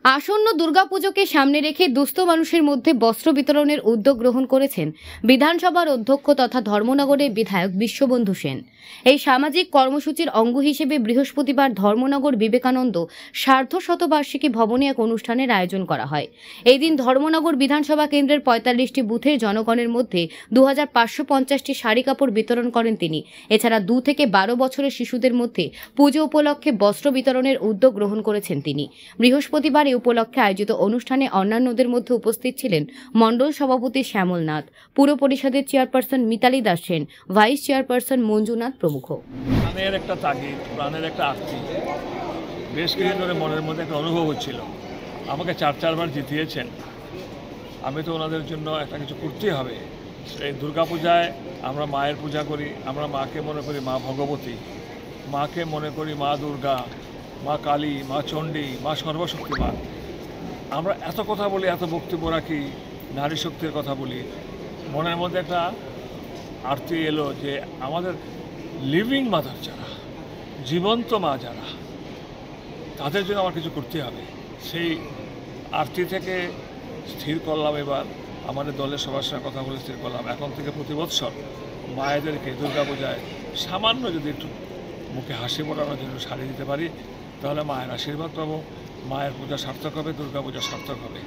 আসন্ন দুর্গাপুজোকে সামনে রেখে দুস্থ মানুষের মধ্যে বস্ত্র বিতরণের উদ্যোগ গ্রহণ করেছেন বিধানসভার অধ্যক্ষ তথা ধর্মনগরের বিধায়ক বিশ্ববন্ধু সেন। এই সামাজিক কর্মসূচির অঙ্গ হিসেবে বৃহস্পতিবার ধর্মনগর বিবেকানন্দ সার্ধশতবার্ষিকী ভবনে এক অনুষ্ঠানের আয়োজন করা হয়। এই দিন ধর্মনগর বিধানসভা কেন্দ্রের ৪৫টি বুথের জনগণের মধ্যে ২৫৫০টি শাড়ি কাপড় বিতরণ করেন তিনি। এছাড়া ২ থেকে ১২ বছরের শিশুদের মধ্যে পুজো উপলক্ষে বস্ত্র বিতরণের উদ্যোগ গ্রহণ করেছেন তিনি। বৃহস্পতিবার এই উপলক্ষে আয়োজিত অনুষ্ঠানে অন্যান্যদের মধ্যে উপস্থিত ছিলেন মণ্ডল সভাপতি শ্যামল নাথ, পুর পরিষদের chairperson Mitali Das Sen, vice chairperson Manjunath প্রমুখ। প্রাণের একটা তাগিদ, প্রাণের একটা আর্তি, বেশ কিছুদিন ধরে মনের মধ্যে একটা অনুভব হচ্ছিল। আমাকে ৪বার জিতিয়েছেন, আমি তো ওনাদের জন্য একটা কিছু করতেই হবে। এই দুর্গাপূজায় আমরা মায়ের পূজা করি, আমরা মাকে মনে করি মা ভগবতী, মাকে মনে করি মা দুর্গা, মা কালী, মা চণ্ডী, মা সর্বশক্তিমান। আমরা এত কথা বলি, এত বক্তব্য রাখি, নারী শক্তির কথা বলি, মনের মধ্যে একটা আরতি এলো যে আমাদের লিভিং মাদার যারা, জীবন্ত মা যারা, তাদের জন্য আমার কিছু করতে হবে। সেই আরতি থেকে স্থির করলাম, এবার আমাদের দলের সবার সঙ্গে কথা বলে স্থির করলাম, এখন থেকে প্রতি বৎসর মায়েদেরকে দুর্গাপূজায় সামান্য যদি একটু মুখে হাসি ফোটানোর জন্য শাড়ি দিতে পারি, তাহলে মায়ের আশীর্বাদ পাবো, মায়ের পূজা সার্থক হবে, দুর্গাপূজা সার্থক হবে।